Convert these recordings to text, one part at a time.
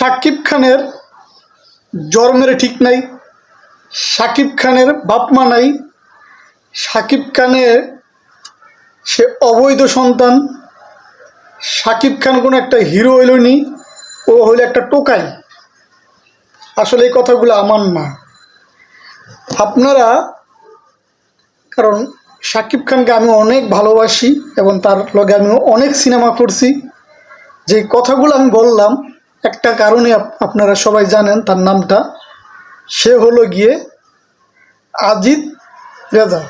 শাকিব খানের জন্মের ঠিক নাই, শাকিব খানের বাপ মা নাই, শাকিব খানের সে অবৈধ সন্তান, শাকিব খান কোনো একটা হিরো হইল নি, ও হইল একটা টোকাই। আসলে এই কথাগুলো আমার না, আপনারা, কারণ শাকিব খানকে আমি অনেক ভালোবাসি এবং তার লগে আমি অনেক সিনেমা করছি। যে কথাগুলো আমি বললাম একটা কারণে আপনারা সবাই জানেন তার নামটা, সে হলো গিয়ে আজিত রেজা।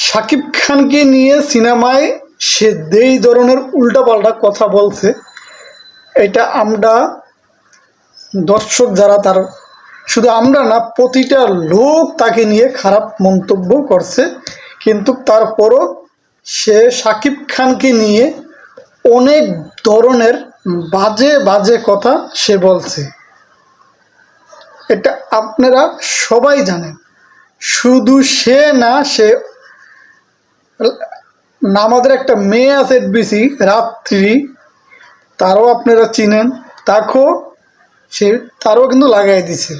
শাকিব খানকে নিয়ে সিনেমায় সে যেই ধরনের উল্টাপাল্টা কথা বলছে, এটা আমরা দর্শক যারা, তার শুধু আমরা না, প্রতিটা লোক তাকে নিয়ে খারাপ মন্তব্য করছে। কিন্তু তারপরও সে শাকিব খানকে নিয়ে অনেক ধরনের বাজে বাজে কথা সে বলছে, এটা আপনারা সবাই জানেন। শুধু সে না, সে আমাদের একটা মেয়ে আছে এফবিসি রাত্রি, তারও আপনারা চিনেন, তারও কিন্তু লাগাই দিছে।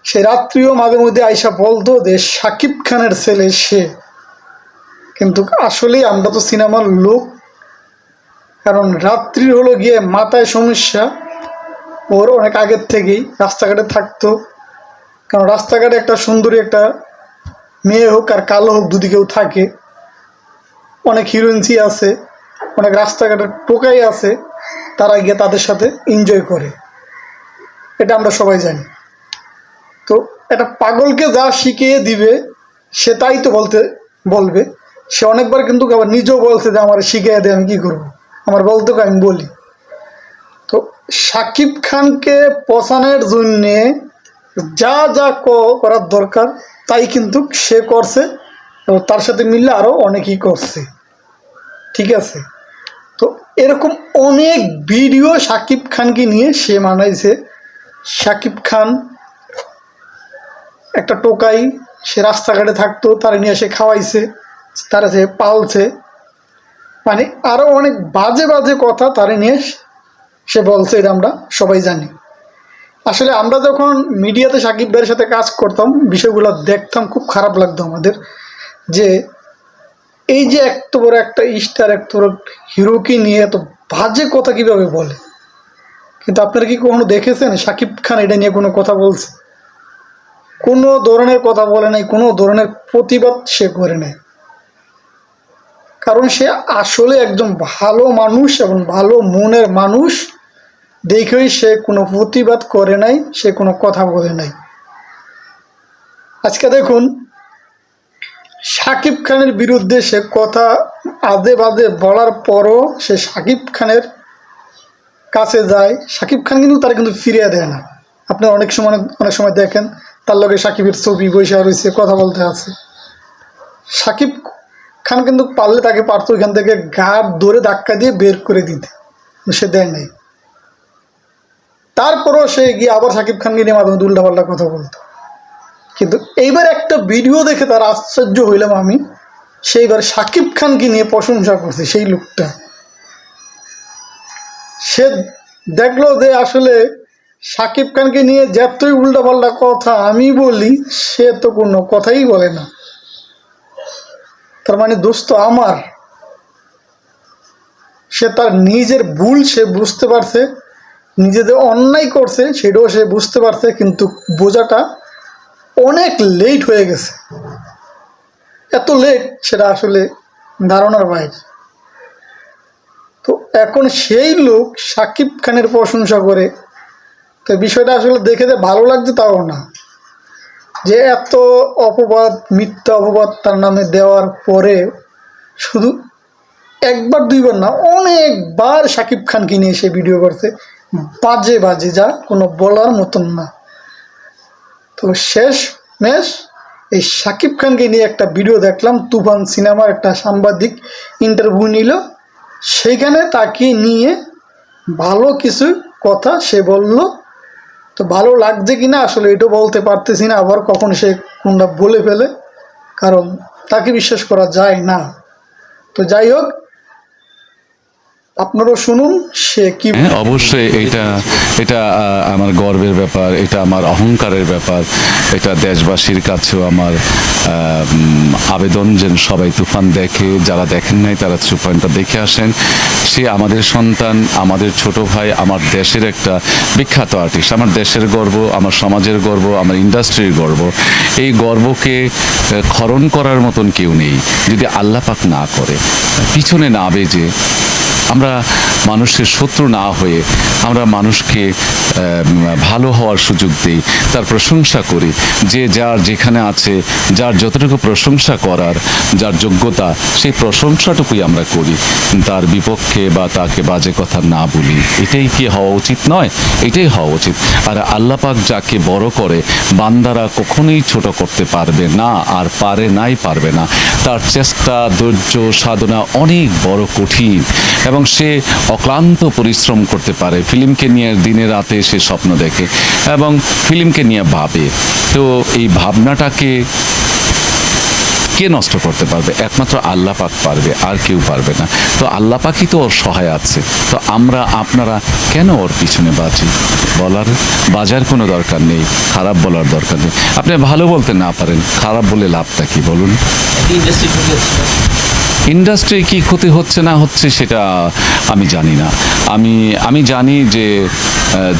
সে রাত্রিও মাঝে মধ্যে আইসা বলতো যে শাকিব খানের ছেলে সে, কিন্তু আসলেই আমরা তো সিনেমার লোক। কারণ রাত্রির হলো গিয়ে মাথায় সমস্যা, ওর অনেক আগের থেকেই রাস্তাঘাটে থাকতো। কারণ রাস্তাঘাটে একটা সুন্দরী একটা মেয়ে হোক আর কালো হোক, দুদিকেও থাকে। অনেক হিরোইনসি আছে, অনেক রাস্তাঘাটের টোকাই আছে, তারা গিয়ে তাদের সাথে এনজয় করে, এটা আমরা সবাই জানি। তো একটা পাগলকে যা শিখিয়ে দিবে সে তাই তো বলবে। সে অনেকবার কিন্তু আবার নিজেও বলছে যে আমার শিখিয়ে দেয়, আমি কী করবো, আমার বলতে আমি বলি। তো শাকিব খানকে পছানোর জন্যে যা যা করার দরকার তাই কিন্তু সে করছে, এবং তার সাথে মিললে আরও অনেকেই করছে, ঠিক আছে। তো এরকম অনেক ভিডিও শাকিব খানকে নিয়ে সে বানাইছে। শাকিব খান একটা টোকাই, সে রাস্তাঘাটে থাকতো, তারা নিয়ে সে খাওয়াইছে, তারা সে পালছে, মানে আরও অনেক বাজে বাজে কথা তারা নিয়ে সে বলছে, এটা আমরা সবাই জানি। আসলে আমরা যখন মিডিয়াতে শাকিব ভাইয়ের সাথে কাজ করতাম, বিষয়গুলো দেখতাম, খুব খারাপ লাগতো আমাদের, যে এই যে এত বড় একটা স্টার, এত বড় হিরোকে নিয়ে এত বাজে কথা কীভাবে বলে। কিন্তু আপনারা কি কখনো দেখেছেন শাকিব খান এটা নিয়ে কোনো কথা বলছে? কোনো ধরনের কথা বলে নাই, কোনো ধরনের প্রতিবাদ সে করে নাই। কারণ সে আসলে একজন ভালো মানুষ এবং ভালো মনের মানুষ, দেখেই সে কোনো প্রতিবাদ করে নাই, সে কোনো কথা বলে নাই। আজকে দেখুন, শাকিব খানের বিরুদ্ধে সে কথা আজে বাজে বলার পরও সে শাকিব খানের কাছে যায়, শাকিব খান কিন্তু তারা কিন্তু ফিরিয়ে দেয় না। আপনি অনেক সময় দেখেন তার লগে শাকিবের ছবি বৈশা রয়েছে, কথা বলতে আছে। শাকিব খান কিন্তু পারলে তাকে পারতো এখান থেকে ঘাট ধরে ধাক্কা দিয়ে বের করে দিতে, সে দেয় নাই। তারপরও সে গিয়ে আবার শাকিব খানকে নিয়ে মাধ্যমে উল্টাপাল্টা কথা বলতো। কিন্তু এইবার একটা ভিডিও দেখে তার আশ্চর্য হইলাম আমি, সেইবার শাকিব খানকে নিয়ে প্রশংসা করছে সেই লোকটা। সে দেখলো যে আসলে শাকিব খানকে নিয়ে যতই উল্টাপাল্টা কথা আমি বলি, সে তো কোনো কথাই বলে না। তার মানে দোষ তো আমার। সে তার নিজের ভুল সে বুঝতে পারছে, নিজে যে অন্যায় করছে সেটাও সে বুঝতে পারছে, কিন্তু বোঝাটা অনেক লেট হয়ে গেছে। এত লেট সেটা আসলে ধারণার বাইরে। তো এখন সেই লোক শাকিব খানের প্রশংসা করে, তো বিষয়টা আসলে দেখে যে ভালো লাগছে তাও না, যে এত অপবাদ, মিথ্যা অপবাদ তার নামে দেওয়ার পরে শুধু একবার দুইবার না, অনেকবার শাকিব খানকে নিয়ে সে ভিডিও করছে, বাজে বাজে, যা কোনো বলার মতন না। তো শেষমেশ এই শাকিব খানকে নিয়ে একটা ভিডিও দেখলাম, তুফান সিনেমার একটা সাংবাদিক ইন্টারভিউ নিল, সেইখানে তাকে নিয়ে ভালো কিছু কথা সে বলল। তো ভালো লাগছে কিনা আসলে এটাও বলতে পারতেছি না, আবার কখন সে কোনটা বলে ফেলে, কারণ তাকে বিশ্বাস করা যায় না। তো যাই হোক, আপনারাও শুনুন সে কি। হ্যাঁ, অবশ্যই এটা এটা আমার গর্বের ব্যাপার, এটা আমার অহংকারের ব্যাপার, এটা দেশবাসীর কাছেও আমার আবেদন যেন সবাই তুফান দেখে, যারা দেখেন নাই তারা তুফানটা দেখে আসেন। সে আমাদের সন্তান, আমাদের ছোট ভাই, আমার দেশের একটা বিখ্যাত আর্টিস্ট, আমার দেশের গর্ব, আমার সমাজের গর্ব, আমার ইন্ডাস্ট্রির গর্ব। এই গর্বকে খরণ করার মতন কেউ নেই যদি আল্লাহ পাক না করে, পিছনে না বেজে, আমরা মানুষের শত্রু না হয়ে আমরা মানুষকে ভালো হওয়ার সুযোগ দিই, তার প্রশংসা করি। যে যার যেখানে আছে, যার যতটুকু প্রশংসা করার, যার যোগ্যতা, সেই প্রশংসাটুকুই আমরা করি, তার বিপক্ষে বা তাকে বাজে কথা না বলি। এটাই কি হওয়া উচিত নয়? এটাই হওয়া উচিত। আর আল্লাহ পাক যাকে বড় করে, বান্দারা কখনোই ছোট করতে পারবে না, আর পারবে না। তার চেষ্টা, ধৈর্য, সাধনা অনেক বড় কঠিন, এবং সে অক্লান্ত পরিশ্রম করতে পারে। ফিল্মকে নিয়ে দিনে রাতে সে স্বপ্ন দেখে এবং ফিল্মকে নিয়ে ভাবে। তো এই ভাবনাটাকে কে নষ্ট করতে পারবে? একমাত্র আল্লাহ পাক পারবে, আর কেউ পারবে না। তো আল্লাহ পাকই তো ওর সহায় আছে। তো আমরা আপনারা কেন ওর পিছনে বাজার কোনো দরকার নেই, খারাপ বলার দরকার নেই। আপনি ভালো বলতে না পারেন, খারাপ বলে লাভটা কি বলুন? ইন্ডাস্ট্রি কি ক্ষতি হচ্ছে না হচ্ছে সেটা আমি জানি না। আমি জানি যে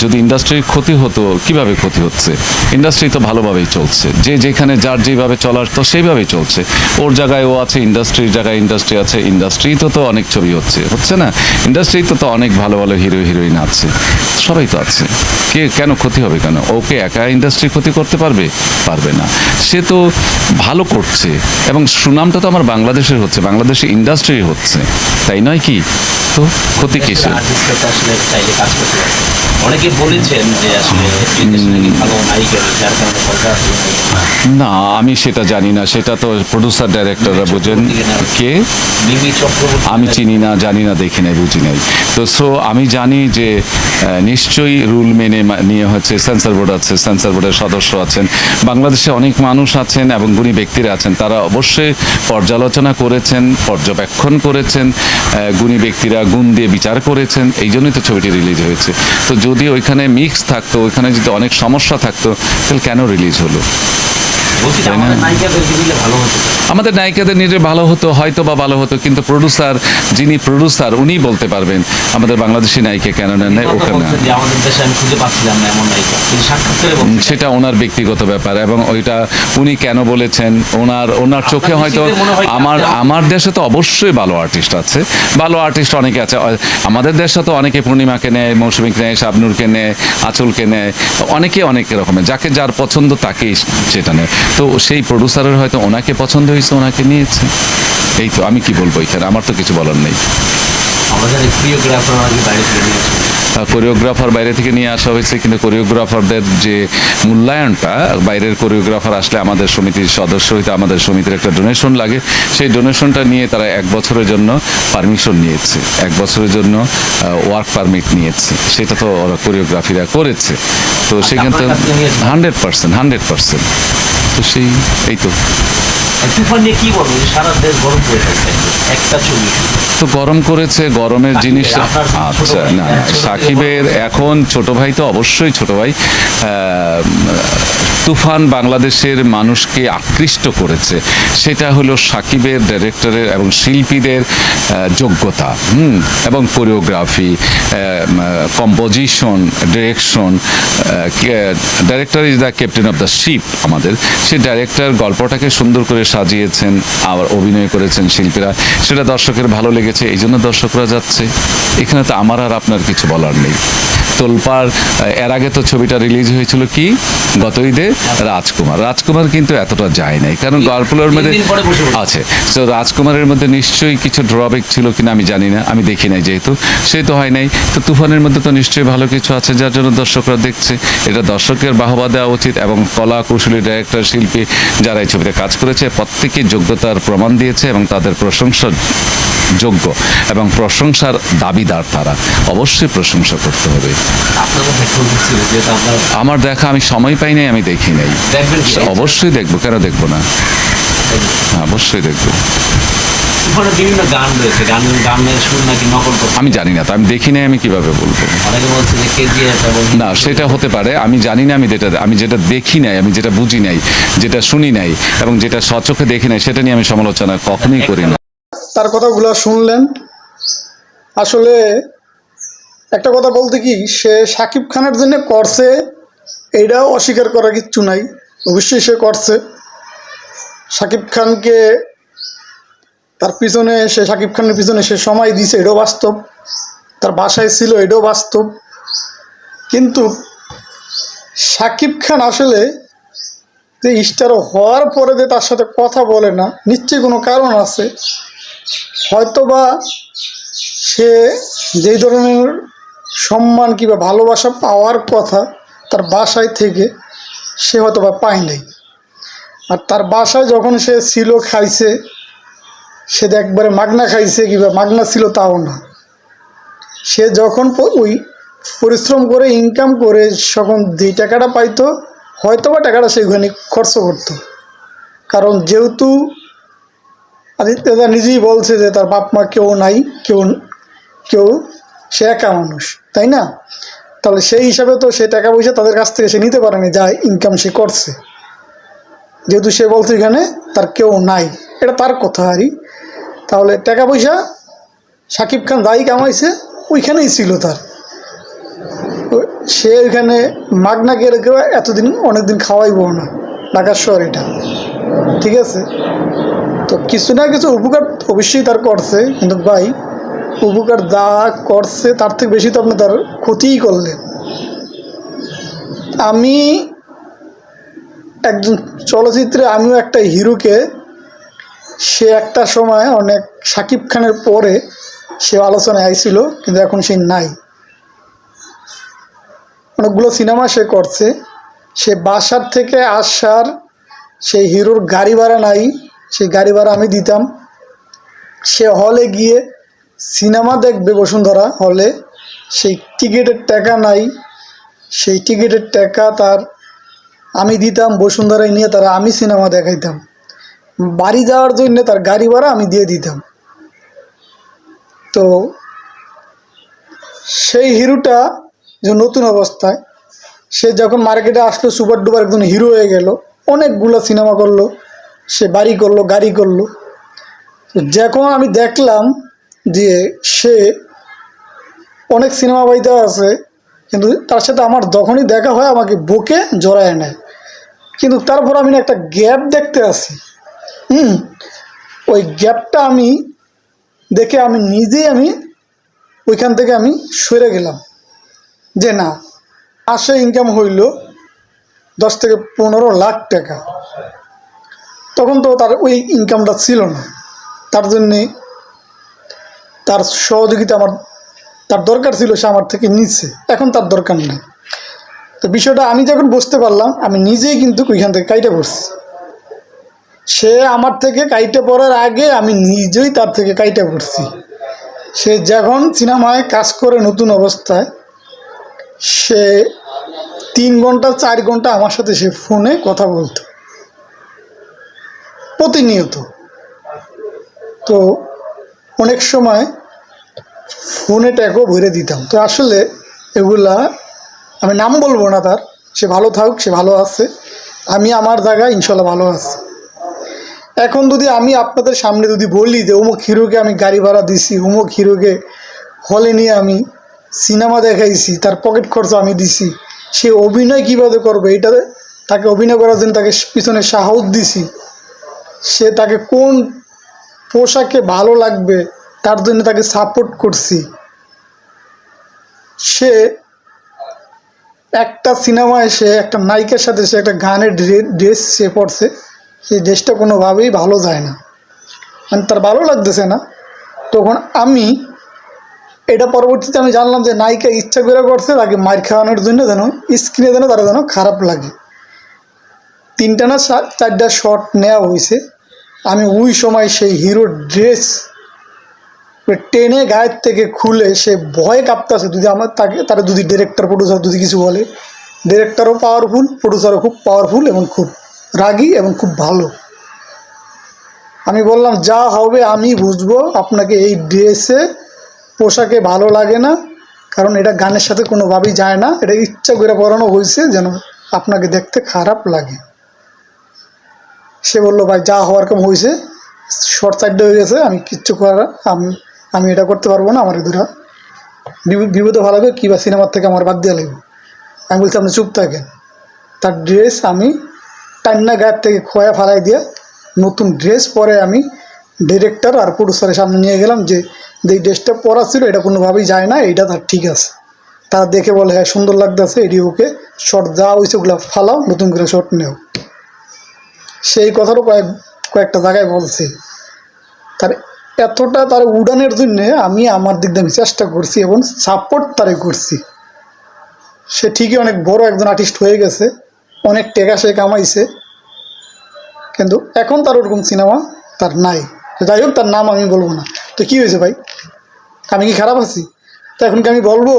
যদি ইন্ডাস্ট্রির ক্ষতি হতো, কিভাবে ক্ষতি হচ্ছে? ইন্ডাস্ট্রি তো ভালোভাবেই চলছে, যে যেখানে যার যেভাবে চলার তো সেইভাবেই চলছে। ওর জায়গায় ও আছে, ইন্ডাস্ট্রির জায়গায় ইন্ডাস্ট্রি আছে। ইন্ডাস্ট্রি তো অনেক ছবি হচ্ছে না? ইন্ডাস্ট্রি তো অনেক ভালো ভালো হিরো হিরোইন আছে, সবাই তো আছে। কেন ক্ষতি হবে কেন? ওকে একা ইন্ডাস্ট্রি ক্ষতি করতে পারবে না। সে তো ভালো করছে, এবং সুনামটা তো আমার বাংলাদেশের হচ্ছে, বাংলাদেশে ইন্ডাস্ট্রি হচ্ছে, তাই নয় কি? তো ক্ষতি কিসে? অনেকে বলেছেন যে আসলে ভালো নায়িকা, যার কারণে সরকার না, আমি সেটা জানি না। সেটা তো প্রডিউসার ডাইরেক্টররা বোঝেন। কে? মিমি চক্রবর্তী। আমি চিনি না, জানি না, দেখি নাই, বুঝি নাই। তো আমি জানি যে নিশ্চয়ই রুল মেনে নিয়ে হচ্ছে। সেন্সর বোর্ড আছে, সেন্সর বোর্ডের সদস্য আছেন, বাংলাদেশে অনেক মানুষ আছেন এবং গুণী ব্যক্তিরা আছেন। তারা অবশ্যই পর্যালোচনা করেছেন, পর্যবেক্ষণ করেছেন, গুণী ব্যক্তিরা গুণ দিয়ে বিচার করেছেন। এই জন্যই তো ছবিটি রিলিজ হয়েছে। তো যদি ওইখানে মিক্স থাকতো, ওইখানে যদি অনেক সমস্যা থাকতো, তাহলে কেন রিলিজ হলো? আমাদের নায়িকাদের নিজে ভালো হতো, হয়তো বা ভালো হতো, কিন্তু যিনি প্রডিউসার উনি বলতে পারবেন আমাদের বাংলাদেশি নায়িকা কেন নেয় ওখানে। সেটা ওনার ব্যক্তিগত ব্যাপার, এবং ওইটা উনি কেন বলেছেন ওনার চোখে হয়তো। আমার দেশে তো অবশ্যই ভালো আর্টিস্ট আছে, ভালো আর্টিস্ট অনেকে আছে। আমাদের দেশে তো অনেকে পূর্ণিমাকে নেয়, মৌসুমীকে নেয়, শাবনূরকে নেয়, আঁচলকে নেয়, অনেকে অনেক রকমের, যাকে যার পছন্দ তাকেই সেটা নেয়। তো সেই প্রডিউসারের হয়তো ওনাকে পছন্দ হয়েছে, ওনাকে নিয়েছে। এই তো, আমি কি বলবো এখানে? আমার তো কিছু বলার নেই। কোরিওগ্রাফার বাইরে থেকে নিয়ে আসা হয়েছে, কিন্তু কোরিওগ্রাফারদের যে মূল্যায়নটা, বাইরের কোরিওগ্রাফার আসলে আমাদের সমিতির সদস্য হইতে আমাদের সমিতির একটা ডোনেশন লাগে। সেই ডোনেশনটা নিয়ে তারা 1 বছরের জন্য পারমিশন নিয়েছে, 1 বছরের জন্য ওয়ার্ক পারমিট নিয়েছে। সেটা তো ওরা কোরিওগ্রাফিরা করেছে। তো সেখান থেকে 100%। তো এই তো তুফান নিয়ে কি বলবো, সারা দেশ গরম করে ফেলছে একটা ছবি। তো গরম করেছে, গরমের জিনিস। আচ্ছা, না, সাকিবের এখন ছোট ভাই তো অবশ্যই ছোট ভাই। তুফান বাংলাদেশের মানুষকে আকৃষ্ট করেছে, সেটা হলো সাকিবের, ডাইরেক্টরের এবং শিল্পীদের যোগ্যতা, এবং choreography, composition, direction. Director is the captain of the ship. আমাদের সেই ডাইরেক্টর গল্পটাকে সুন্দর করে সাজিয়েছেন, আবার অভিনয় করেছেন শিল্পীরা, সেটা দর্শকের ভালো লেগেছে, এই জন্য দর্শকরা যাচ্ছে। এখানে তো আমার আর আপনার কিছু বলার নেই। তোলপাড়, এর আগে তো ছবিটা রিলিজ হয়েছিল কি গত ঈদে, রাজকুমার কিন্তু এতটা যায় নাই, কারণ গল্পের মধ্যে আছে। তো রাজকুমারের মধ্যে নিশ্চয়ই কিছু ড্রব্যাক ছিল কিনা আমি জানি না, আমি দেখি নাই যেহেতু, সেই তো হয় নাই। তো তুফানের মধ্যে তো নিশ্চয়ই ভালো কিছু আছে, যার জন্য দর্শকরা দেখছে। এটা দর্শকের বাহবা দেওয়া উচিত, এবং কলা কৌশলী, ডাইরেক্টর, শিল্পী যারা এই ছবিতে কাজ করেছে প্রত্যেকে যোগ্যতার প্রমাণ দিয়েছে, এবং তাদের প্রশংসার যোগ্য এবং প্রশংসার দাবিদার তারা। অবশ্যই প্রশংসা করতে হবে। আমার দেখা, আমি সময় পাই নাই, আমি দেখি নাই। অবশ্যই দেখবো, কেন দেখবো না? অবশ্যই দেখবো। ফোনে বিভিন্ন গান রয়েছে, গানের সুর নাকি নকল করছে। আমি জানি না, তো আমি দেখি নাই, আমি কিভাবে বলবো? অনেকে বলছে যে কেজিএফ এবং না, সেটা হতে পারে, আমি জানি না। আমি যেটা দেখি নাই, আমি যেটা বুঝি নাই, যেটা শুনি নাই এবং যেটা স্বচক্ষে দেখি নাই, সেটা নিয়ে আমি সমালোচনা কখনোই করি না। তার কথাগুলো শুনলেন। আসলে একটা কথা বলতে কি, সে শাকিব খানের জন্য করছে, এইটাও অস্বীকার করার কিচ্ছু নাই। অবশ্যই সে করছে। শাকিব খানকে তার পিছনে, সে শাকিব খানের পিছনে সে সময় দিয়েছে, এটাও বাস্তব। তার বাসায় ছিল, এটাও বাস্তব। কিন্তু শাকিব খান আসলে যে স্টার হওয়ার পরে যে তার সাথে কথা বলে না, নিশ্চয়ই কোনো কারণ আছে। হয়তোবা সে যেই ধরনের সম্মান কিংবা ভালোবাসা পাওয়ার কথা তার বাসায় থেকে, সে হয়তোবা পায় নাই। আর তার বাসায় যখন সে ছিল, খাইছে, সে তো একবারে মাগনা খাইছে, কিংবা মাগনা ছিল তাও না। সে যখন ওই পরিশ্রম করে ইনকাম করে যখন যেই টাকাটা পাইতো, হয়তোবা টাকাটা সে ওখানে খরচ করতো। কারণ যেহেতু আদিত্যদা নিজেই বলছে যে তার বাপ মা কেউ নাই, কেউ সে একা মানুষ, তাই না? তাহলে সেই হিসাবে তো সে টাকা পয়সা তাদের কাছ থেকে সে নিতে পারেনি, যা ইনকাম সে করছে। যেহেতু সে বলছে এখানে তার কেউ নাই, এটা তার কথা আরই। তাহলে টাকা পয়সা শাকিব খান যাই কামাইছে ওইখানেই ছিল তার। সে ওইখানে মাগনা গেলে কেউ এতদিন অনেকদিন খাওয়াইব না, ঢাকার শহর এটা, ঠিক আছে? তো কিছু না কিছু উপকার অবশ্যই তার করছে, কিন্তু ভাই উপকার যা করছে তার থেকে বেশি তো আপনি তার ক্ষতিই করলেন। আমি একজন চলচ্চিত্রে, আমিও একটা হিরোকে, সে একটা সময় অনেক শাকিব খানের পরে সে আলোচনায় আইছিল, কিন্তু এখন সে নাই। অনেকগুলো সিনেমা সে করছে, সে বাসার থেকে আসার সেই হিরোর গাড়ি ভাড়া নাই, সেই গাড়ি ভাড়া আমি দিতাম। সে হলে গিয়ে সিনেমা দেখবে বসুন্ধরা হলে, সেই টিকিটের টাকা নাই, সেই টিকিটের টাকা তার আমি দিতাম, বসুন্ধরায় নিয়ে তারা আমি সিনেমা দেখাইতাম। বাড়ি যাওয়ার জন্য তার গাড়ি ভাড়া আমি দিয়ে দিতাম। তো সেই হিরোটা যে নতুন অবস্থায় সে যখন মার্কেটে আসলো, সুপার ডুপার একজন হিরো হয়ে গেল, অনেকগুলো সিনেমা করলো, সে বাড়ি করলো, গাড়ি করলো। যখন আমি দেখলাম যে সে অনেক সিনেমা বাড়িতে আছে, কিন্তু তার সাথে আমার যখনই দেখা হয় আমাকে বুকে জড়ায় নেয়, কিন্তু তারপর আমি না একটা গ্যাপ দেখতে আসি। ওই গ্যাপটা আমি দেখে আমি নিজেই ওইখান থেকে আমি সরে গেলাম, যে না, মাসে ইনকাম হইল 10 থেকে 15 লাখ টাকা। তখন তো তার ওই ইনকামটা ছিল না, তার জন্যে তার সহযোগিতা তার দরকার ছিল, সে আমার থেকে নিচ্ছে, এখন তার দরকার নেই। তো বিষয়টা আমি যখন বুঝতে পারলাম, আমি নিজেই কিন্তু ওইখান থেকে কাইটে পড়ছি। সে আমার থেকে কাইটে পড়ার আগে আমি নিজেই তার থেকে কাইটে পড়ছি। সে যখন সিনেমায় কাজ করে নতুন অবস্থায়, সে 3 ঘন্টা 4 ঘন্টা আমার সাথে সে ফোনে কথা বলতো প্রতিনিয়ত। তো অনেক সময় ফোনে ট্যাগও ভরে দিতাম। তো আসলে এগুলা আমি নাম বলবো না তার, সে ভালো থাকুক, সে ভালো আছে, আমি আমার জায়গায় ইনশাল্লাহ ভালো আছি। এখন যদি আমি আপনাদের সামনে যদি বলি যে অমুক হিরোকে আমি গাড়ি ভাড়া দিছি, অমুক হিরোকে হলে নিয়ে আমি সিনেমা দেখাইছি, তার পকেট খরচ আমি দিছি, সে অভিনয় কীভাবে করবে, এটা তাকে অভিনয় করার জন্য তাকে পিছনে সাহস দিছি, সে তাকে কোন পোশাকে ভালো লাগবে তার জন্য তাকে সাপোর্ট করছি, সে একটা সিনেমায় সে একটা নায়িকার সাথে সে একটা গানের ড্রেস সে পরছে, সেই ড্রেসটা কোনোভাবেই ভালো যায় না, মানে তার ভালো লাগতেছে না। তখন আমি এটা পরবর্তীতে আমি জানলাম যে নায়িকা ইচ্ছা করে করছে তাকে মার খাওয়ানোর জন্য, যেন স্ক্রিনে যেন তারা যেন খারাপ লাগে। 3টা না 4টা শট নেওয়া হয়েছে। আমি ওই সময় সেই হিরোর ড্রেস টেনে গায়ের থেকে খুলে সে ভয়ে কাঁপতেছে, যদি আমার তারা যদি ডিরেক্টর প্রডিউসার যদি কিছু বলে। ডিরেক্টরও পাওয়ারফুল, প্রডিউসারও খুব পাওয়ারফুল এবং খুব রাগী এবং খুব ভালো। আমি বললাম যা হবে আমি বুঝবো, আপনাকে এই ড্রেসে পোশাকে ভালো লাগে না, কারণ এটা গানের সাথে কোনোভাবেই যায় না, এটা ইচ্ছা করে পরানো হয়েছে যেন আপনাকে দেখতে খারাপ লাগে। সে বললো ভাই যা হওয়ার কম হয়েছে, শর্ট সাইড হয়ে গেছে, আমি কিচ্ছু করার আমি এটা করতে পারবো না, আমার এদুরা বিপদে ভালো হবে, কিংবা সিনেমার থেকে আমার বাদ দেওয়া লাগবে। আমি বলছি আপনি চুপ থাকেন। তার ড্রেস আমি টান্না গায়ের থেকে খোয়া ফালাই দিয়ে নতুন ড্রেস পরে আমি ডিরেক্টর আর প্রডিউসারের সামনে নিয়ে গেলাম যে এই ড্রেসটা পরা ছিল এটা কোনোভাবেই যায় না, এইটা তার ঠিক আছে। তারা দেখে বলে হ্যাঁ সুন্দর লাগতেছে, এটি ওকে, শর্ট যা হয়েছে ওগুলো ফালাও, নতুন করে শর্ট নেও। সেই কথারও কয়েকটা জায়গায় বলছে। তার এতটা তার উড়ানের জন্যে আমি আমার দিক দিয়ে আমি চেষ্টা করছি এবং সাপোর্ট তারে করছি। সে ঠিকই অনেক বড় একজন আর্টিস্ট হয়ে গেছে, অনেক টাকা সে কামাইছে, কিন্তু এখন তার ওরকম সিনেমা তার নাই। যাই হোক, তার নাম আমি বলবো না। তো কী হয়েছে ভাই, আমি কি খারাপ আছি? তো এখন কি আমি বলবো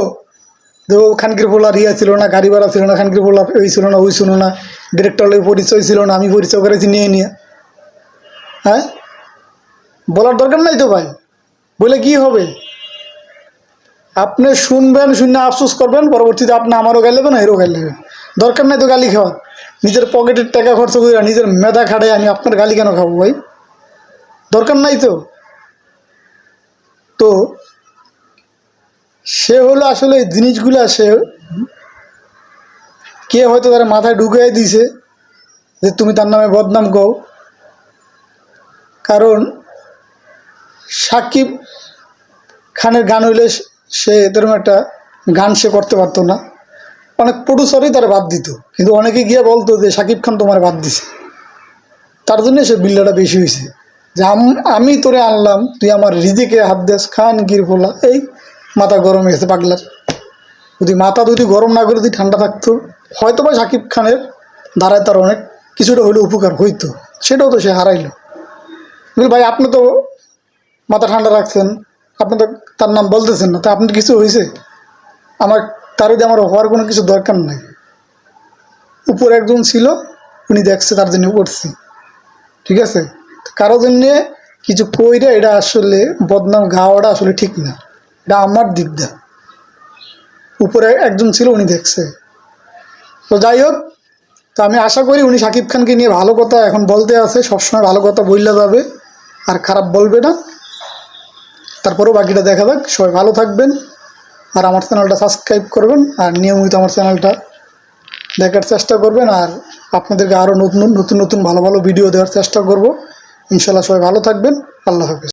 যে ও খানকির পোলা রিয়া ছিল না, গাড়ি ভাড়া ছিল না, খানকির পোলা ওই ছিল না, ওই ছিল না, ডিরেক্টর পরিচয় ছিল না, আমি পরিচয় করেছি নিয়ে নিয়ে? হ্যাঁ, বলার দরকার নাই তো ভাই, বলে কি হবে? আপনি শুনবেন, শুনে আফসোস করবেন, পরবর্তীতে আপনি আমারও গালি দেবেন, এরও গালি দেবেন। দরকার নাই তো গালি খাওয়ার। নিজের পকেটের টাকা খরচ করে নিজের মেধা খাটাই আমি আপনার গালি কেন খাবো ভাই? দরকার নাই তো। তো সে হলো আসলে এই জিনিসগুলো সে কে হয়তো তার মাথায় ঢুকিয়ে দিয়েছে যে তুমি তার নামে বদনাম কও। কারণ সাকিব খানের গান হইলে সে এরকম একটা গান সে করতে পারতো না। অনেক প্রডিউসারই তারা বাদ দিত, কিন্তু অনেকে গিয়ে বলতো যে সাকিব খান তোমার বাদ দিছে, তার জন্য সে বিল্লাটা বেশি হয়েছে যে আমি তোরে আনলাম, তুই আমার রিজিকে হাত দেস, খান গির বলা, এই মাথা গরম হয়ে গেছে পাগলার। যদি মাথা যদি গরম না করে যদি ঠান্ডা থাকতো, হয়তো বা সাকিব খানের দ্বারায় তার অনেক কিছুটা হলেও উপকার হইতো, সেটাও তো সে হারাইলো। ভাই আপনি তো মাথা ঠান্ডা রাখছেন, আপনি তো তার নাম বলতেছেন না, তা আপনার কিছু হয়েছে? আমার তার যদি আমার হওয়ার কোনো কিছু দরকার নাই। উপর একজন ছিল, উনি দেখছে, তার জন্য করছি, ঠিক আছে? কারো জন্যে কিছু কইরা এটা আসলে বদনাম গাওয়াটা আসলে ঠিক না, এটা আমার দিক দা। উপরে একজন ছিল, উনি দেখছে। তো যাই হোক, তো আমি আশা করি উনি সাকিব খানকে নিয়ে ভালো কথা এখন বলতে আছে, সবসময় ভালো কথা বললে যাবে, আর খারাপ বলবে না। তারপরেও বাকিটা দেখা যাক। সবাই ভালো থাকবেন, আর আমার চ্যানেলটা সাবস্ক্রাইব করবেন, আর নিয়মিত আমার চ্যানেলটা দেখার চেষ্টা করবেন, আর আপনাদেরকে আরও নতুন নতুন ভালো ভালো ভিডিও দেওয়ার চেষ্টা করব। ইনশাল্লাহ সবাই ভালো থাকবেন। আল্লাহ হাফেজ।